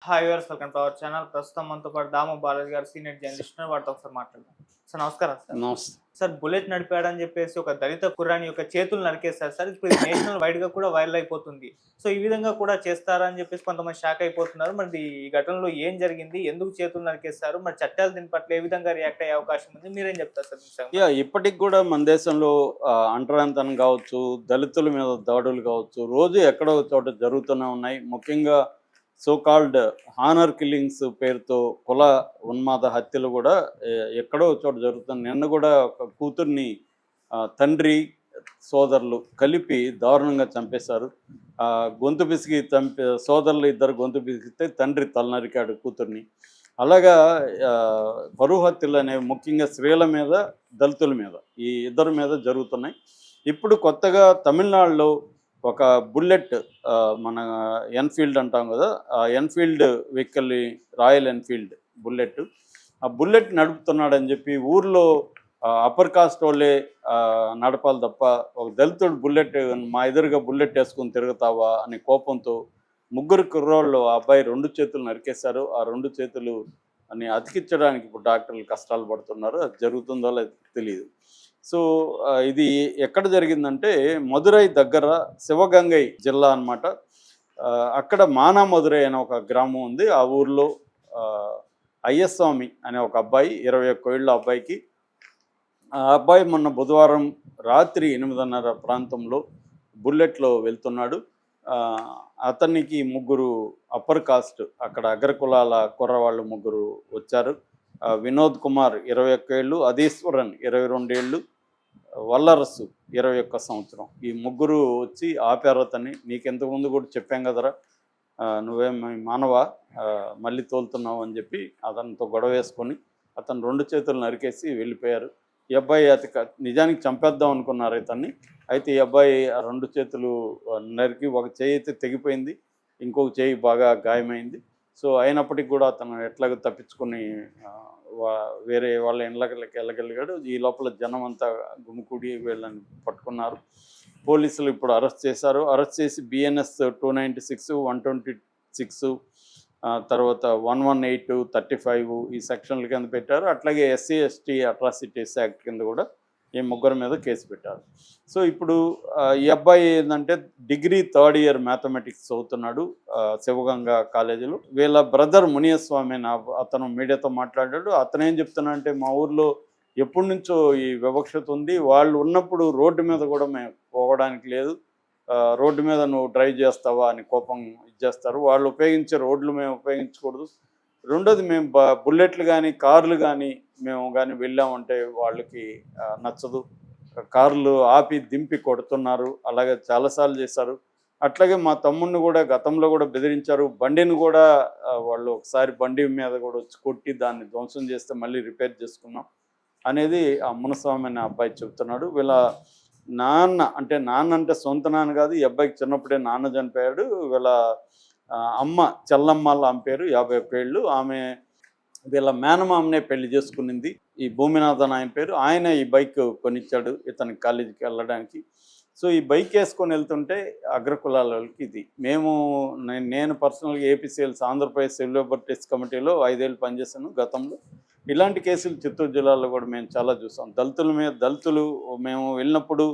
Hi viewers, welcome to our channel. ప్రస్తుతం మనతో పాటు దాము బాలాజీ గారు, సీనియర్ జర్నలిస్ట్ ఉన్నారు. వారితో ఒకసారి మాట్లాడదాం. సార్ నమస్కారం సార్. నమస్తే. సార్, బుల్లెట్ నడిపాడని చెప్పేసి ఒక దళిత కుర్రాని యొక్క చేతులు నరికేశారు సార్. ఇప్పుడు ఇది నేషనల్ వైడ్ గా కూడా వైరల్ అయిపోతుంది. సో ఈ విధంగా కూడా చేస్తారా అని చెప్పేసి కొంతమంది షాక్ అయిపోతున్నారు. మరి ఈ ఘటనలో ఏం జరిగింది, ఎందుకు చేతులు నరికేశారు, మరి చట్టాలు దీని పట్ల ఏ విధంగా రియాక్ట్ అయ్యే అవకాశం ఉంది, మీరేం చెప్తారు సార్? ఇప్పటికి కూడా మన దేశంలో అంటరానితనం కావచ్చు, దళితుల మీద దాడులు కావచ్చు, రోజు ఎక్కడో ఒక చోట జరుగుతూనే ఉన్నాయి. ముఖ్యంగా సో కాల్డ్ హానర్ కిల్లింగ్స్ పేరుతో కుల ఉన్మాద హత్యలు కూడా ఎక్కడో ఒక చోట జరుగుతున్నాయి. నిన్న కూడా ఒక కూతుర్ని తండ్రి సోదరులు కలిపి దారుణంగా చంపేశారు. గొంతు పిసికి సోదరులు ఇద్దరు గొంతు పిసికితే తండ్రి తలనరికాడు కూతుర్ని. అలాగా పరువు హత్యలు అనేవి ముఖ్యంగా స్త్రీల మీద, దళితుల మీద, ఈ ఇద్దరి మీద జరుగుతున్నాయి. ఇప్పుడు కొత్తగా తమిళనాడులో ఒక బుల్లెట్, మన ఎన్ఫీల్డ్ అంటాం కదా, ఆ Enfield vehicle, royal Enfield bullet, ఆ బుల్లెట్ నడుపుతున్నాడని చెప్పి ఊర్లో అప్పర్ కాస్ట్ వాళ్ళే నడపాలి తప్ప ఒక దళితుడు బుల్లెట్ మా ఎదురుగా బుల్లెట్ వేసుకుని తిరుగుతావా అనే కోపంతో ముగ్గురు కుర్రోళ్ళు ఆ అబ్బాయి 2 చేతులు నరికేశారు. ఆ 2 చేతులు అని అతికించడానికి ఇప్పుడు డాక్టర్లు కష్టాలు పడుతున్నారు. అది జరుగుతుందో లేదో తెలియదు. సో ఇది ఎక్కడ జరిగిందంటే మదురై దగ్గర శివగంగై జిల్లా అనమాట. అక్కడ మానా మదురై అనే ఒక గ్రామం ఉంది. ఆ ఊర్లో అయ్యస్వామి అనే ఒక అబ్బాయి, 21 ఏళ్ళ అబ్బాయికి, ఆ అబ్బాయి మొన్న బుధవారం రాత్రి 8:30 ప్రాంతంలో బుల్లెట్లో వెళ్తున్నాడు. అతనికి ముగ్గురు అప్పర్ కాస్ట్, అక్కడ అగ్రకులాల కుర్రవాళ్ళు ముగ్గురు వచ్చారు. వినోద్ కుమార్ 21 ఏళ్ళు, అధీశ్వరన్ 22 ఏళ్ళు, వల్లరసు 21 సంవత్సరం. ఈ ముగ్గురు వచ్చి ఆపారు అతన్ని. నీకెంతకు ముందు కూడా చెప్పాం కదరా, నువ్వేమి మానవా, మళ్ళీ తోలుతున్నావు అని చెప్పి అతనితో గొడవ వేసుకొని అతను 2 చేతులు నరికేసి వెళ్ళిపోయారు. ఈ అబ్బాయి నిజానికి చంపేద్దాం అనుకున్నారు ఇతన్ని. అయితే ఈ అబ్బాయి ఆ 2 చేతులు నరికి ఒక చేయి అయితే తెగిపోయింది, ఇంకొక చేయి బాగా గాయమైంది. సో అయినప్పటికీ కూడా అతను ఎట్లాగో తప్పించుకొని వేరే వాళ్ళ ఇళ్ళకి వెళ్ళగలిగాడు. ఈ లోపల జనం అంతా గుమికూడి వీళ్ళని పట్టుకున్నారు. పోలీసులు ఇప్పుడు అరెస్ట్ చేశారు. అరెస్ట్ చేసి BNS 296, 126, తర్వాత 118, 35 ఈ సెక్షన్ల కింద పెట్టారు. అట్లాగే SC/ST అట్రాసిటీస్ యాక్ట్ కింద కూడా ఈ ముగ్గురు మీద కేసు పెట్టారు. సో ఇప్పుడు ఈ అబ్బాయి ఏంటంటే డిగ్రీ 3rd ఇయర్ మ్యాథమెటిక్స్ చదువుతున్నాడు శివగంగా కాలేజీలో. వీళ్ళ బ్రదర్ మునియస్వామి అని అతను మీడియాతో మాట్లాడాడు. అతను ఏం చెప్తున్నా అంటే, మా ఊర్లో ఎప్పటి నుంచో ఈ వివక్షత ఉంది, వాళ్ళు ఉన్నప్పుడు రోడ్డు మీద కూడా మేము పోవడానికి లేదు, రోడ్డు మీద నువ్వు డ్రైవ్ చేస్తావా అని కోపం ఇచ్చేస్తారు. వాళ్ళు ఉపయోగించే రోడ్లు మేము ఉపయోగించకూడదు. రెండోది, మేము బుల్లెట్లు కానీ కార్లు కానీ మేము కానీ వెళ్ళామంటే వాళ్ళకి నచ్చదు. కార్లు ఆపి దింపి కొడుతున్నారు. అలాగే చాలాసార్లు చేశారు. అట్లాగే మా తమ్ముడిని కూడా గతంలో కూడా బెదిరించారు. బండిని కూడా వాళ్ళు ఒకసారి బండి మీద కూడా వచ్చి కొట్టి దాన్ని ధ్వంసం చేస్తే మళ్ళీ రిపేర్ చేసుకున్నాం అనేది ఆ మునస్వామి అనే అబ్బాయి చెబుతున్నాడు. వీళ్ళ నాన్న అంటే సొంత నాన్న కాదు, ఈ అబ్బాయికి చిన్నప్పుడే నాన్న చనిపోయాడు. వీళ్ళ అమ్మ చెల్లమ్మ ఆమె పేరు, 51 ఏళ్ళు. ఆమె వీళ్ళ మేనమామనే పెళ్లి చేసుకునింది. ఈ భూమినాథన్ ఆయన పేరు. ఆయన ఈ బైక్ కొనిచ్చాడు ఇతనికి కాలేజీకి వెళ్ళడానికి. సో ఈ బైక్ వేసుకొని వెళ్తుంటే అగ్రకులాల వాళ్ళకి ఇది నేను పర్సనల్గా APCLS ఆంధ్రప్రదేశ్ సివిల్ లిబర్టీస్ కమిటీలో 5 ఏళ్ళు పనిచేశాను గతంలో. ఇలాంటి కేసులు చిత్తూరు జిల్లాలో కూడా మేము చాలా చూసాం. దళితులు మేము వెళ్ళినప్పుడు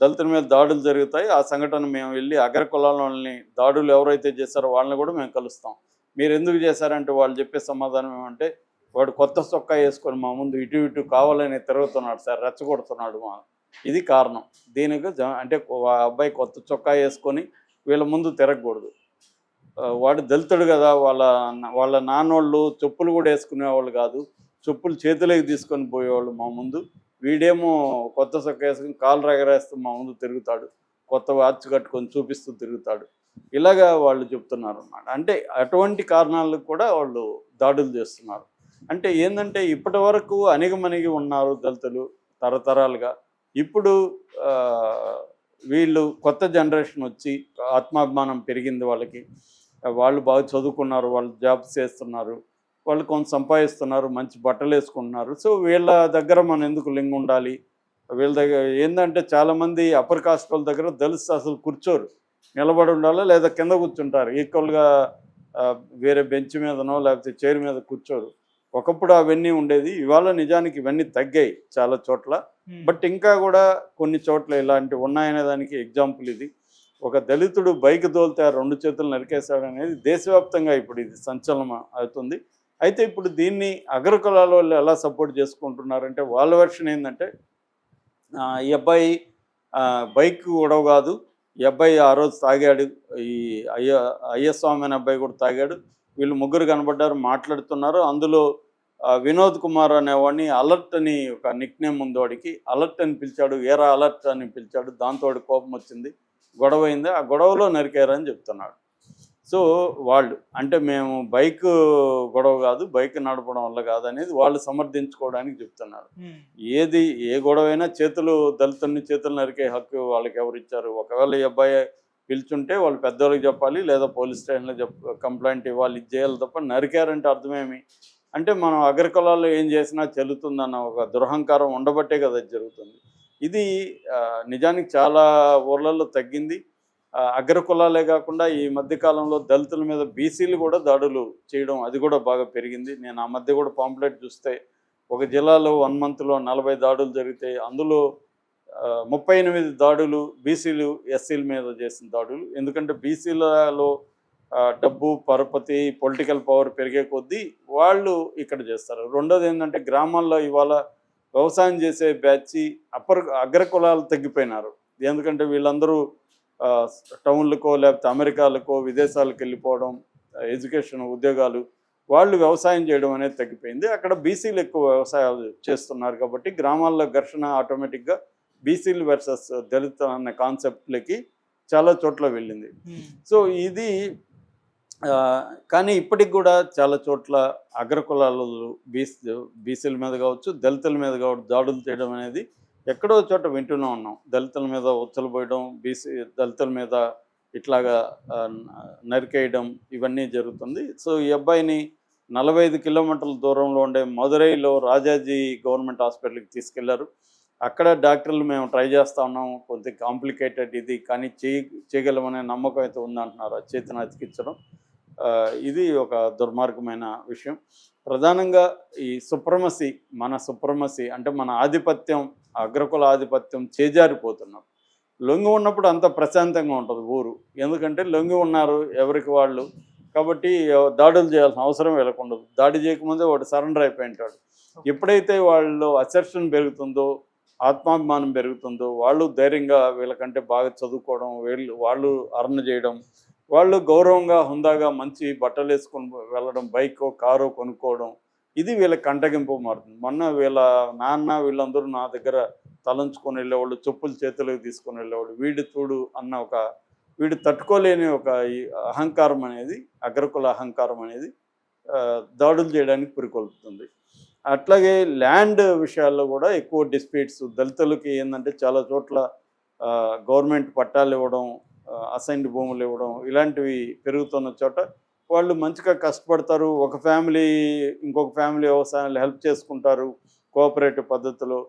దళితుల మీద దాడులు జరుగుతాయి. ఆ సంఘటన మేము వెళ్ళి అగ్రకులాల వాళ్ళని, దాడులు ఎవరైతే చేశారో వాళ్ళని కూడా మేము కలుస్తాం. మీరు ఎందుకు చేశారంటే వాళ్ళు చెప్పే సమాధానం ఏమంటే, వాడు కొత్త చొక్కా వేసుకొని మా ముందు ఇటు కావాలని తిరుగుతున్నాడు సార్, రెచ్చగొడుతున్నాడు ఇది కారణం. దీనికి అంటే అబ్బాయి కొత్త చొక్కా వేసుకొని వీళ్ళ ముందు తిరగకూడదు. వాడు దళితుడు కదా, వాళ్ళ నాన్నోళ్ళు చెప్పులు కూడా వేసుకునేవాళ్ళు కాదు, చెప్పులు చేతులకి తీసుకొని పోయేవాళ్ళు మా ముందు. వీడేమో కొత్త చొక్కా వేసుకుని కాలు ఎగరేస్తూ మా ముందు తిరుగుతాడు, కొత్త వాచ్ కట్టుకొని చూపిస్తూ తిరుగుతాడు. ఇలాగా వాళ్ళు చెప్తున్నారు అన్నమాట. అంటే అటువంటి కారణాలకు కూడా వాళ్ళు దాడులు చేస్తున్నారు. అంటే ఏంటంటే ఇప్పటి వరకు అణిగిమణిగి ఉన్నారు దళితులు తరతరాలుగా. ఇప్పుడు వీళ్ళు కొత్త జనరేషన్ వచ్చి ఆత్మాభిమానం పెరిగింది వాళ్ళకి. వాళ్ళు బాగా చదువుకున్నారు, వాళ్ళు జాబ్స్ చేస్తున్నారు, వాళ్ళు కొంత సంపాదిస్తున్నారు, మంచి బట్టలు వేసుకుంటున్నారు. సో వీళ్ళ దగ్గర మనం ఎందుకు లింగ్ ఉండాలి? వీళ్ళ దగ్గర ఏంటంటే చాలామంది అప్పర్ కాస్ట్ వాళ్ళ దగ్గర దళితులు అసలు కూర్చోరు, నిలబడి ఉండాలా లేదా కింద కూర్చుంటారు. ఈక్వల్గా వేరే బెంచ్ మీదనో లేకపోతే చైర్ మీద కూర్చోరు. ఒకప్పుడు అవన్నీ ఉండేది. ఇవాళ నిజానికి ఇవన్నీ తగ్గాయి చాలా చోట్ల. బట్ ఇంకా కూడా కొన్ని చోట్ల ఇలాంటివి ఉన్నాయనే దానికి ఎగ్జాంపుల్ ఇది. ఒక దళితుడు బైక్ తోలితే 2 చేతులు నరికేశాడు అనేది దేశవ్యాప్తంగా ఇప్పుడు ఇది సంచలనం అవుతుంది. అయితే ఇప్పుడు దీన్ని అగ్రకులాల వాళ్ళు ఎలా సపోర్ట్ చేసుకుంటున్నారంటే వాళ్ళ వెర్షన్ ఏంటంటే ఈ అబ్బాయి బైక్ గొడవ కాదు, ఈ అబ్బాయి ఆ రోజు తాగాడు, ఈ అయ్యస్వామి అనే అబ్బాయి కూడా తాగాడు, వీళ్ళు ముగ్గురు కనబడ్డారు మాట్లాడుతున్నారు. అందులో వినోద్ కుమార్ అనేవాడిని అలర్ట్ అని ఒక నిక్ నేమ్ ఉంది, వాడికి అలర్ట్ అని పిలిచాడు, ఏరా అలర్ట్ అని పిలిచాడు. దాంతో వాడికి కోపం వచ్చింది, గొడవ అయింది, ఆ గొడవలో నరికారని చెప్తున్నాడు. సో వాళ్ళు అంటే మేము బైక్ గొడవ కాదు, బైక్ నడపడం వల్ల కాదు అనేది వాళ్ళు సమర్థించుకోవడానికి చెప్తున్నారు. ఏ గొడవ అయినా దళితుల్ని చేతులు నరికే హక్కు వాళ్ళకి ఎవరు ఇచ్చారు? ఒకవేళ ఈ అబ్బాయి పిలుచుంటే వాళ్ళు పెద్దవాళ్ళకి చెప్పాలి, లేదా పోలీస్ స్టేషన్లో కంప్లైంట్ ఇవ్వాలి, ఇది చేయాలి తప్ప నరికారంటే అర్థమేమి? అంటే మనం అగ్రకులాల్లో ఏం చేసినా చెల్లుతుందన్న ఒక దురహంకారం ఉండబట్టే కదా జరుగుతుంది. ఇది నిజానికి చాలా ఊర్లలో తగ్గింది. అగ్రకులాలే కాకుండా ఈ మధ్యకాలంలో దళితుల మీద బీసీలు కూడా దాడులు చేయడం అది కూడా బాగా పెరిగింది. నేను ఆ మధ్య కూడా పాంప్లెట్ చూస్తే ఒక జిల్లాలో 1 మంత్లో 40 దాడులు జరిగితే అందులో 38 దాడులు బీసీలు ఎస్సీల మీద చేసిన దాడులు. ఎందుకంటే బీసీలలో డబ్బు పరపతి పొలిటికల్ పవర్ పెరిగే కొద్దీ వాళ్ళు ఇక్కడ చేస్తారు. రెండోది ఏంటంటే గ్రామాల్లో ఇవాళ వ్యవసాయం చేసే బ్యాచ్ అగ్రకులాలు తగ్గిపోయినారు. ఎందుకంటే వీళ్ళందరూ టౌన్లకో లేకపోతే అమెరికాలకో విదేశాలకు వెళ్ళిపోవడం, ఎడ్యుకేషన్ ఉద్యోగాలు, వాళ్ళు వ్యవసాయం చేయడం అనేది తగ్గిపోయింది. అక్కడ బీసీలు ఎక్కువ వ్యవసాయాలు చేస్తున్నారు కాబట్టి గ్రామాల్లో ఘర్షణ ఆటోమేటిక్గా బీసీలు వర్సెస్ దళిత అనే కాన్సెప్ట్లకి చాలా చోట్ల వెళ్ళింది. సో ఇది కానీ ఇప్పటికి కూడా చాలా చోట్ల అగ్రకులాలు బీసీల మీద కావచ్చు, దళితుల మీద కావచ్చు దాడులు చేయడం అనేది ఎక్కడో చోట వింటూనే ఉన్నాం. దళితుల మీద ఉచ్చలు పోయడం, దళితుల మీద ఇట్లాగా నరికేయడం ఇవన్నీ జరుగుతుంది. సో ఈ అబ్బాయిని 45 కిలోమీటర్ల దూరంలో ఉండే మదురైలో రాజాజీ గవర్నమెంట్ హాస్పిటల్కి తీసుకెళ్లారు. అక్కడ డాక్టర్లు మేము ట్రై చేస్తూ ఉన్నాము, కొద్దిగా కాంప్లికేటెడ్ ఇది, కానీ చేయగలమనే నమ్మకం అయితే ఉందంటున్నారు చేతిని అతికించడం. ఇది ఒక దుర్మార్గమైన విషయం. ప్రధానంగా ఈ మన సుప్రమసీ అంటే మన ఆధిపత్యం, అగ్రకుల ఆధిపత్యం చేజారిపోతున్నాం. లొంగి ఉన్నప్పుడు అంత ప్రశాంతంగా ఉంటుంది ఊరు, ఎందుకంటే లొంగి ఉన్నారు ఎవరికి వాళ్ళు, కాబట్టి దాడులు చేయాల్సిన అవసరం వెళ్ళకుండదు. దాడి చేయకముందే వాడు సరెండర్ అయిపోయి ఉంటాడు. ఎప్పుడైతే వాళ్ళు అసెర్షన్ పెరుగుతుందో, ఆత్మాభిమానం పెరుగుతుందో, వాళ్ళు ధైర్యంగా వీళ్ళకంటే బాగా చదువుకోవడం, వాళ్ళు అర్న్ చేయడం, వాళ్ళు గౌరవంగా హుందాగా మంచి బట్టలు వేసుకొని వెళ్ళడం, బైకో కారో కొనుక్కోవడం, ఇది వీళ్ళకి కంటగింపు మారుతుంది. మొన్న వీళ్ళ నాన్న వీళ్ళందరూ నా దగ్గర తలంచుకొని వెళ్ళేవాళ్ళు, చెప్పులు చేతులకు తీసుకొని వెళ్ళేవాళ్ళు. వీడు తట్టుకోలేని ఒక ఈ అహంకారం అనేది, అగ్రకుల అహంకారం అనేది దాడులు చేయడానికి పురికొల్పుతుంది. అట్లాగే ల్యాండ్ విషయాల్లో కూడా ఎక్కువ డిస్ప్యూట్స్. దళితులకి ఏంటంటే చాలా చోట్ల గవర్నమెంట్ పట్టాలు ఇవ్వడం, అసైన్డ్ భూములు ఇవ్వడం, ఇలాంటివి పెరుగుతున్న చోట వాళ్ళు మంచిగా కష్టపడతారు. ఒక ఫ్యామిలీ ఇంకొక ఫ్యామిలీ వ్యవసాయాలు హెల్ప్ చేసుకుంటారు కోఆపరేటివ్ పద్ధతిలో.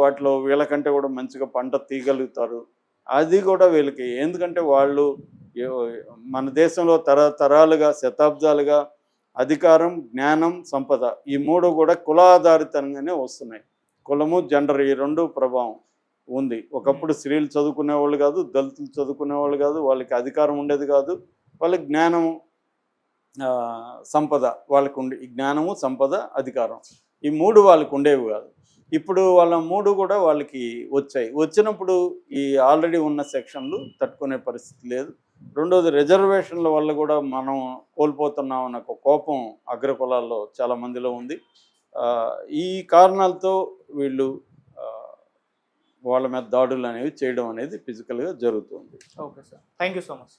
వాటిలో వీళ్ళకంటే కూడా మంచిగా పంట తీయగలుగుతారు. అది కూడా వీళ్ళకి, ఎందుకంటే వాళ్ళు మన దేశంలో తరతరాలుగా శతాబ్దాలుగా అధికారం, జ్ఞానం, సంపద ఈ 3 కూడా కులాధారితంగానే వస్తున్నాయి. కులము, జెండర్ ఈ 2 ప్రభావం ఉంది. ఒకప్పుడు స్త్రీలు చదువుకునేవాళ్ళు కాదు, దళితులు చదువుకునేవాళ్ళు కాదు, వాళ్ళకి అధికారం ఉండేది కాదు, వాళ్ళకి జ్ఞానము సంపద వాళ్ళకు జ్ఞానము, సంపద, అధికారం ఈ 3 వాళ్ళకు ఉండేవి కాదు. ఇప్పుడు వాళ్ళ 3 కూడా వాళ్ళకి వచ్చినప్పుడు ఈ ఆల్రెడీ ఉన్న సెక్షన్లు తట్టుకునే పరిస్థితి లేదు. రెండోది రిజర్వేషన్ల వల్ల కూడా మనం కోల్పోతున్నాం అన్న ఒక కోపం అగ్రకులాల్లో చాలా మందిలో ఉంది. ఈ కారణాలతో వీళ్ళు వాళ్ళ మీద దాడులు అనేవి చేయడం అనేది ఫిజికల్గా జరుగుతుంది. Okay sir, thank you so much.